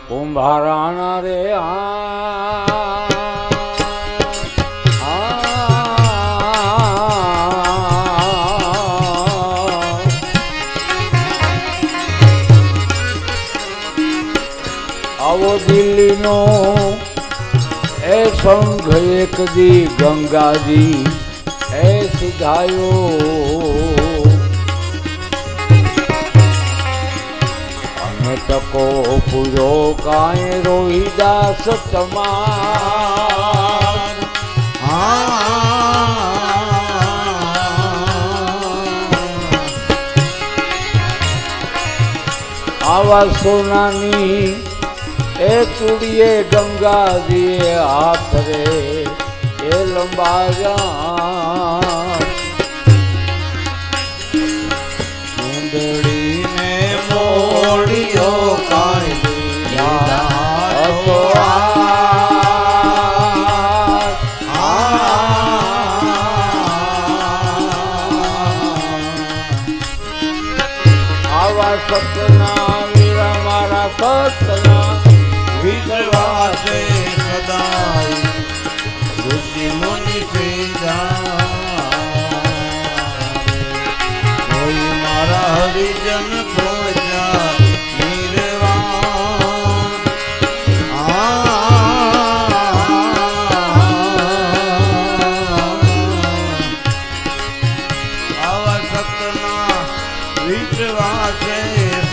કુંભારાણા રે આવો દિલ્હીનો એ સંઘ એક દી ગંગાજી એ સિધાયો અને ટકો પૂરો કાંઈ રોહિદાસ તમાર આવા સોનાની એ ચૂડીએ ગંગાજીએ હાથ રે એ લંબાયા સુંદરીને મોડિયો કાંઈ આવા સપના વીરા મારા સપના વિશ્વાસે સદાય ઋષિ મુનિ કોઈ મારા હરિજન પહોંચ્યા નિર્વાણ આવા સતના વિશ્વાસે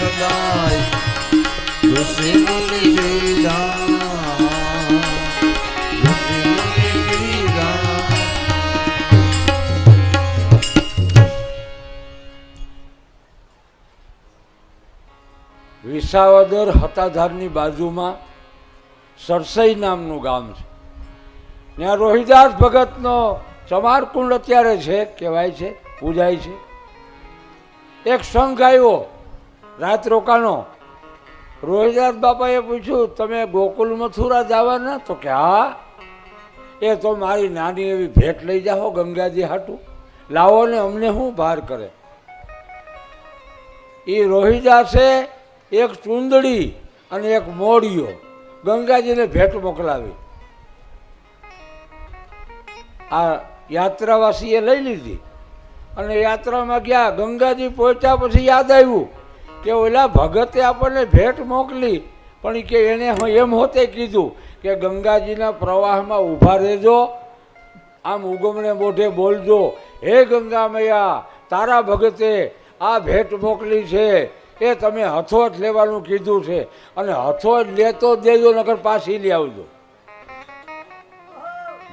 સદાય ઋષિ મુનિ વિસાવદર હતાધારની બાજુમાં સરસઈ નામનું ગામ છે. ત્યાં રોહિદાસ ભગતનો ચમારકુંડ અત્યારે છે, કહેવાય છે, પૂજાય છે. એક સંઘ આવ્યો રાત રોકાનો. રોહિદાસ બાપાએ પૂછ્યું, તમે ગોકુલ મથુરા જવાના? તો કે હા. એ તો મારી નાની એવી ભેટ લઈ જાઓ ગંગાજી હાટું, લાવો ને અમને શું ભાર કરે. એ રોહિદાસે એક ચૂંદડી અને એક મોડિયો ગંગાજીને ભેટ મોકલાવી. આ યાત્રાવાસીએ લઈ લીધી અને યાત્રામાં ગયા. ગંગાજી પહોંચ્યા પછી યાદ આવ્યું કે ઓલા ભગતે આપણને ભેટ મોકલી, પણ કે એને એમ હોતે કીધું કે ગંગાજીના પ્રવાહમાં ઊભા રહેજો, આમ ઉગમણે મોઢે બોલજો, હે ગંગા મૈયા, તારા ભગતે આ ભેટ મોકલી છે, એ તમે હથોટ લેવાનું કીધું છે, અને હથોટ લેતો દેજો, નકર પાછી લઈ આવજો.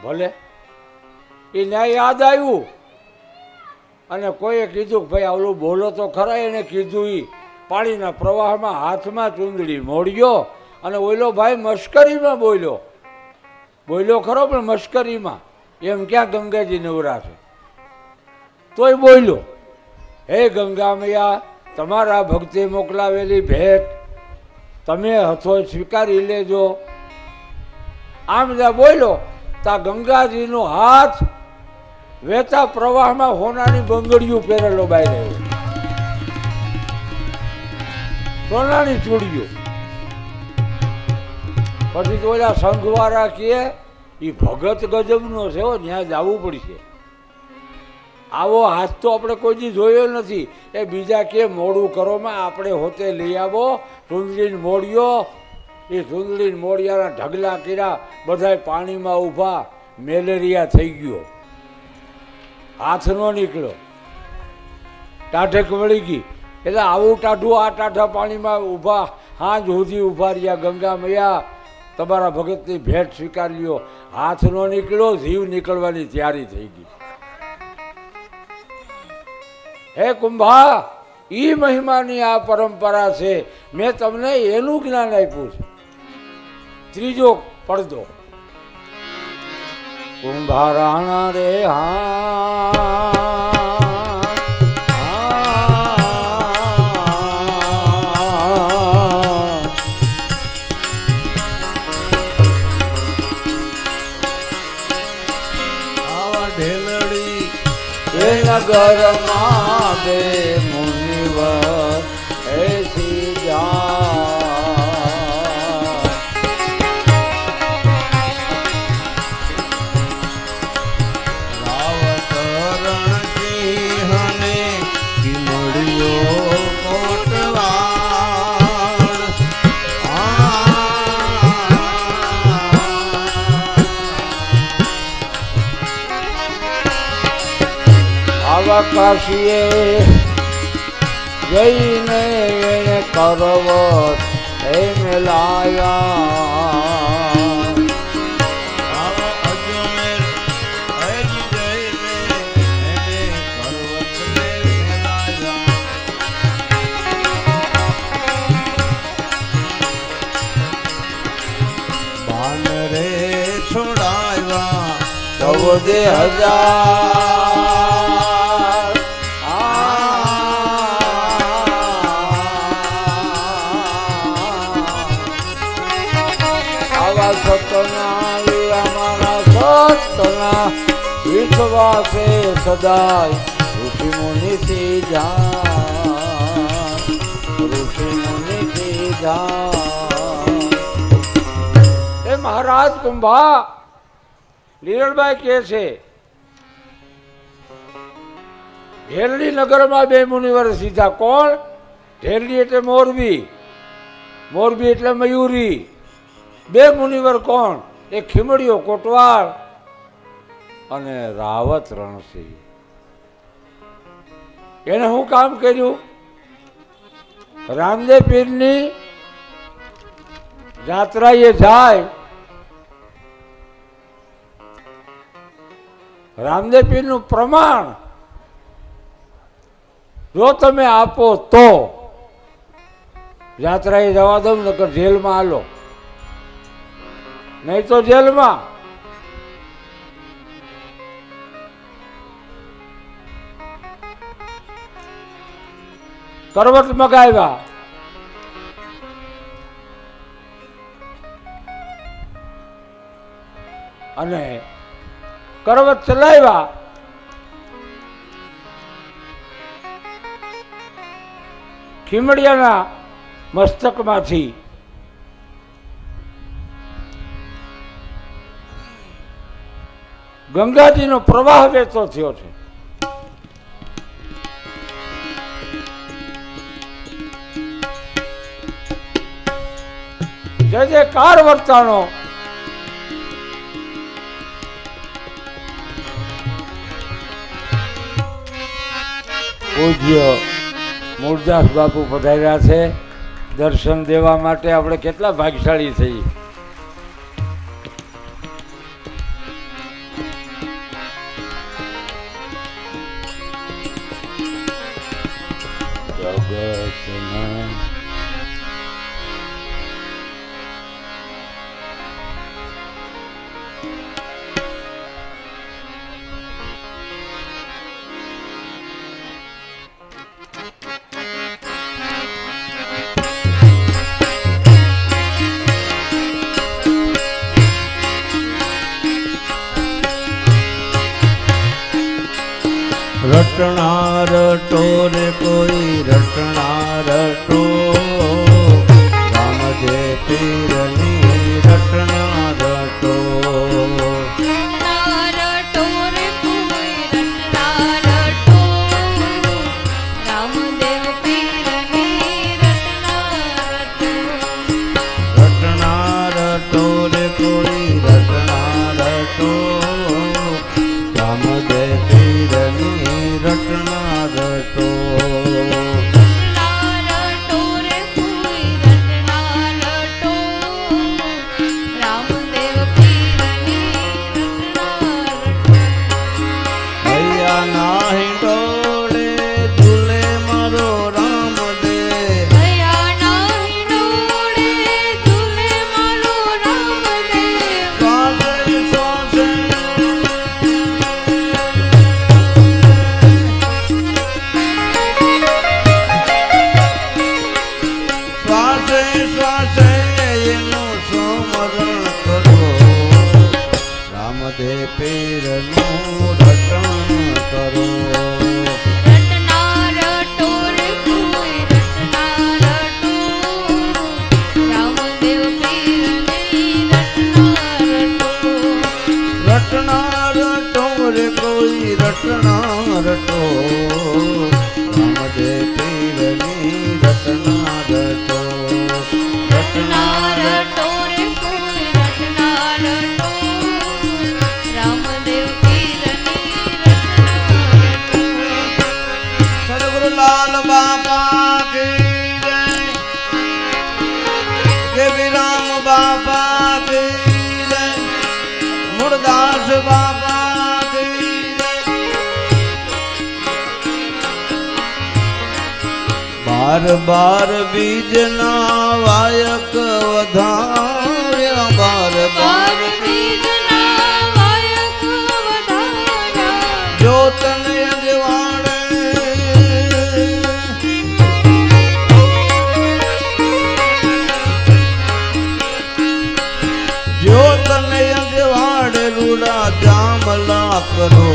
ભલે. એને યાદ આવ્યું અને કોઈએ કીધું ભાઈ આવલું બોલો તો ખરા. એને કીધું એ પાણીના પ્રવાહમાં હાથમાં ચૂંદડી મોડ્યો અને ઓલો ભાઈ મશ્કરીમાં બોલ્યો ખરો, પણ મશ્કરીમાં. એમ ક્યાં ગંગાજી નવરા છે? તોય બોલ્યો, હે ગંગા મૈયા, તમારા ભક્તે મોકલાવેલી ભેટ તમે હથો સ્વીકારી લેજો. આમ જ્યાં બોલ્યો ત્યાં ગંગાજીનો હાથ વહેતા પ્રવાહમાં હોનાની બંગડીયું પહેરેલો બહાર આવ્યો, સોનાની ચૂડીઓ. પછી તો ઓલા સંઘવાળા કહે એ ભગત ગજબનો છે, ત્યાં જવું પડશે. આવો હાથ તો આપણે કોઈ દી જોયો નથી. એ બીજા કે મોડું કરોમાં, આપણે હોતે લઈ આવો ચૂંદડીને મોડિયો. એ ચૂંદડીને મોડિયાના ઢગલા કર્યા, બધા પાણીમાં ઊભા. મેલેરિયા થઈ ગયો, હાથ ન નીકળ્યો, ટાઢક વળી ગઈ. એટલે આવું ટાઢું આ ટાઢા પાણીમાં ઊભા હાથ સુધી ઊભા રહ્યા. ગંગા મૈયા, તમારા ભગતની ભેટ સ્વીકાર લ્યો. હાથ ન નીકળ્યો, જીવ નીકળવાની તૈયારી થઈ ગઈ. હે કુંભા, ઈ મહિમાની આ પરંપરા છે. મેં તમને એનું જ્ઞાન આપ્યું છે. ત્રીજો પડદો. કુંભારાણા રે નગરમાં બે મુનિવર એસી જા એવા કાશીએ જઈને એને કરવત એને લાયા આવા અજમેર હજ જઈને એને પર્વત મેલાયા બાન રે છોડાવ્યા 14,000 આવા સતના અમારા સતના વિશ્વાસે સદાય ઋષિ મુનિથી જાન ઋષિ મુનિથી જાન એ મહારાજ કુંભા લીરણભાઈ કહે છે ઢેરડી નગરમાં બે મુનિવર સીધા કોણ ઢેરડી એટલે મોરબી મોરબી એટલે મયુરી બે મુનિવર કોણ એક ખીમડીયો કોટવાળ અને રાવત રણસિંહ એને શું કામ કર્યું રામદેવ પીરની જાત્રાએ જાય રામદેવ પીરનું પ્રમાણ જો તમે આપો તો યાત્રાએ જવા દઉં નકર જેલમાં હાલો નહીં તો જેલમાં કરવત મગાવ્યા અને કરવત ચલાવ્યા ખીમડિયાના મસ્તકમાંથી ગંગાજીનો પ્રવાહ વહેતો થયો છે જે જે કાર વર્તાનો પૂજ્ય મૂળદાસ બાપુ પધાર્યા છે દર્શન દેવા માટે આપણે કેટલા ભાગ્યશાળી થઈ જગતના રટણા રટો રે કોઈ રટણા રટો રામજે પીરની રટણા રટો રટણા રટો રે કોઈ રટણા રટો રામજે પીરની રટના રટો ભૈયા નાહી ડોળે ઝૂલે મારો રામદેવ શ્વાસે શ્વાસે શ્વાસે શ્વાસે એનું સ્મરણ કરો રામદેવ પીરનું રટણ કરો રટના રટો રે કોઈ રટના રટો રામદેવ પીરની રટના રટો રટના રટો કે વિરામ બાપા કી જય, મૂળદાસ બાપા કી જય. બાર બાર બીજના વાયક વધાર્યા, બાર બાર જ્યોતન અજવાળે, જ્યોતન અજવાળે રૂડા જામલા કરો,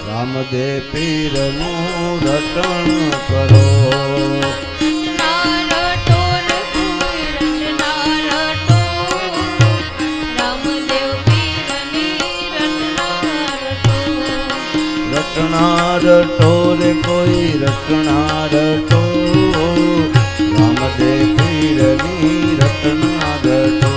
રામદેવ પીરનું રટણ કરો. રટણા રટો રે કોઈ રટણા રટો, રામદેવ પીરની રટણા રટો.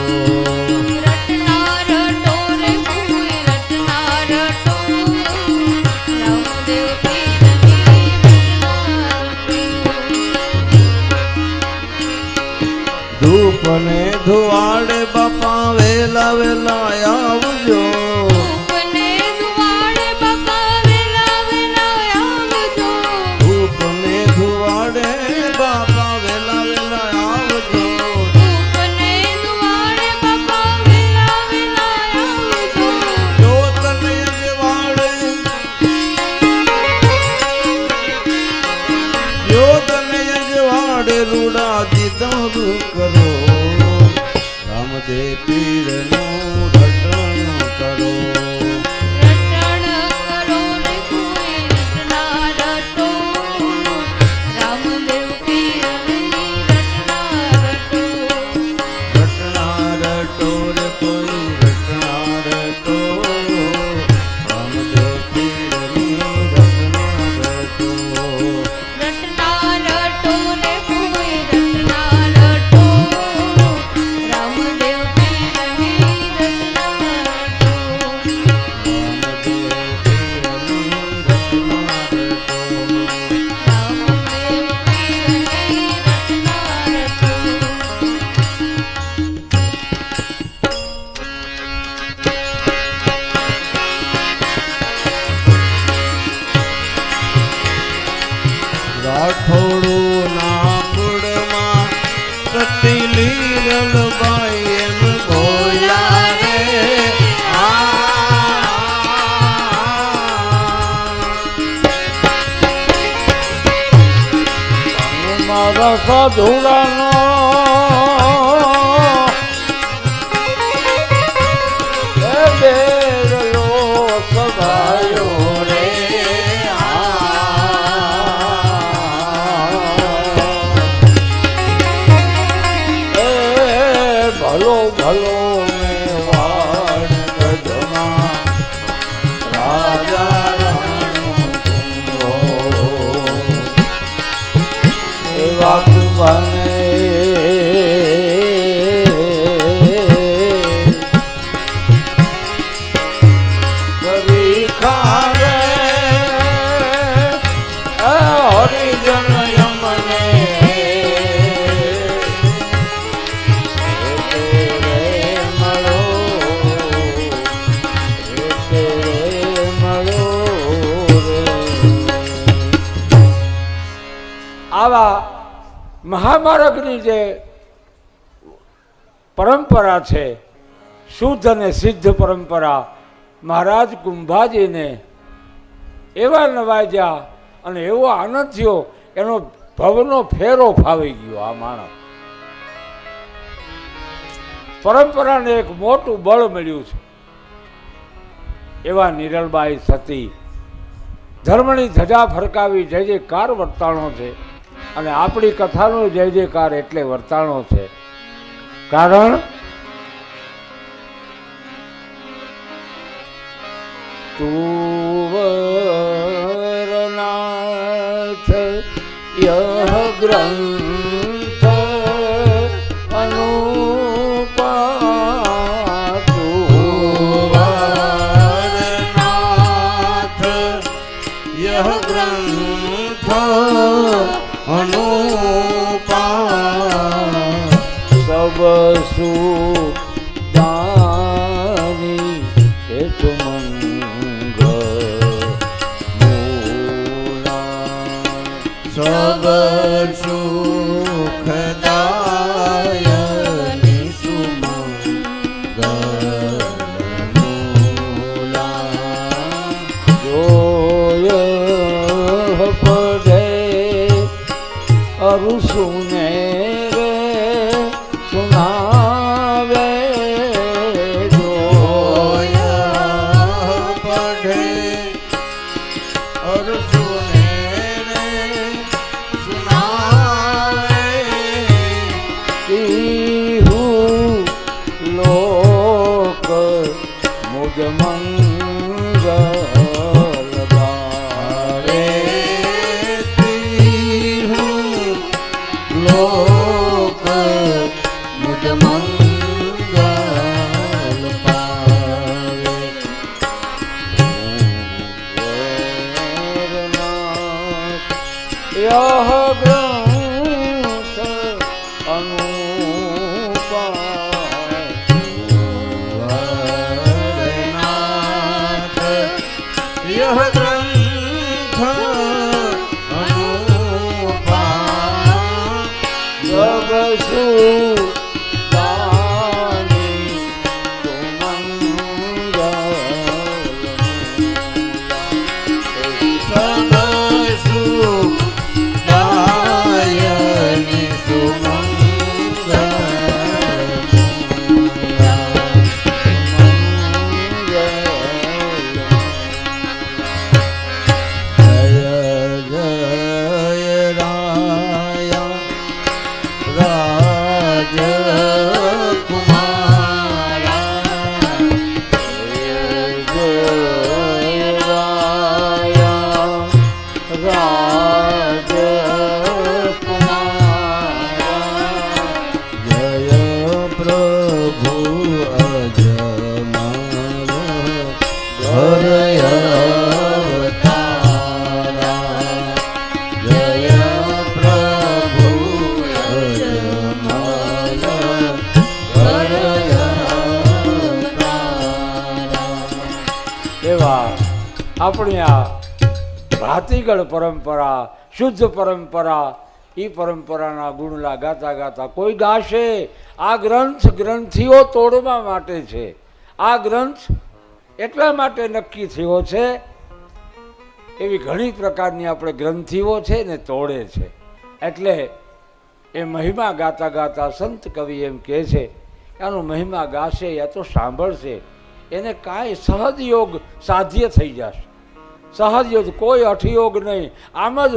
ધૂપ ને ધુવાડે બાપા વેલા વેલા આવજો, રૂડા દીદાર કરો, રામદેવ પીરનું રટણ કરો. રાઠોડું ના કુળમાં સતી લીરલબાઈ એમ બોલ્યા રે. મારા સાધુડાનો બેડલો સભાયો રે. ભલો ભલો મેવાડ ગઢમાં રાજા રાણો એ વાત બને કરી ખારે હરિજન યમને આવા મહામાર્ગની જે પરંપરા છે, શુદ્ધ અને સિદ્ધ પરંપરા, મહારાજ કુંભાજીને એવા નવાજ્યા અને એવો આનંદ થયો, એનો ભવનો ફેરો ફાવી ગયો. આ માણસ પરંપરાને એક મોટું બળ મળ્યું છે. એવા નિરલબાઈ સતી ધર્મની ધજા ફરકાવી જય જયકાર વર્તાણો છે, અને આપણી કથાનો જય જયકાર એટલે વર્તાણો છે. કારણ તુવરનાથ યહ ગ્રંથ અનુપા, તુવરનાથ યહ ગ્રંથ અનુપા, સબ સુદાની હે સુમંગ સબ સુખદાયની સુમંગલા જોય પડે અરુ સુને રે સુનાવે જોયા પઢે और सुने रे सुनावे તીહુ લોક મુજ મંગલ ગાવે तीहु लोक मुझ मंगल पावे यह ग्रंथ अनुपाय वरनाथ यह ग्रंथ अनुपा सब सुदानी सुमंगल दायनि जय जय राया राजकुमारा जय प्रभु अजमल हरय अवतारा जय प्रभु अजमल हरय अवतारा એવા આપણી આ ભાતીગળ પરંપરા શુદ્ધ પરંપરા એ પરંપરાના ગુણલા ગાતા ગાતા કોઈ ગાશે આ ગ્રંથ ગ્રંથિઓ તોડવા માટે છે આ ગ્રંથ એટલા માટે નક્કી થયો છે એવી ઘણી પ્રકારની આપણે ગ્રંથિઓ છે ને તોડે છે એટલે એ મહિમા ગાતા ગાતા સંત કવિ એમ કહે છે એનો મહિમા ગાશે યા તો સાંભળશે એને કાંઈ સહજ યોગ સાધ્ય થઈ જશે સહજ યોગ કોઈ અઠયોગ નહીં આમ જ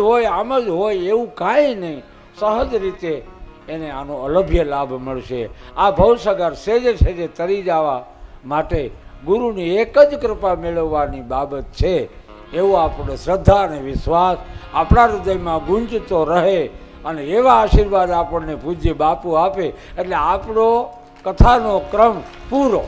હોય એવું કાંઈ નહીં સહજ રીતે એને આનો અલભ્ય લાભ મળશે આ ભવસગર સેજે સેજે તરી જવા માટે ગુરુની એક જ કૃપા મેળવવાની બાબત છે એવો આપણો શ્રદ્ધા અને વિશ્વાસ આપણા હૃદયમાં ગુંજતો રહે અને એવા આશીર્વાદ આપણને પૂજ્ય બાપુ આપે એટલે આપણો કથાનો ક્રમ પૂરો.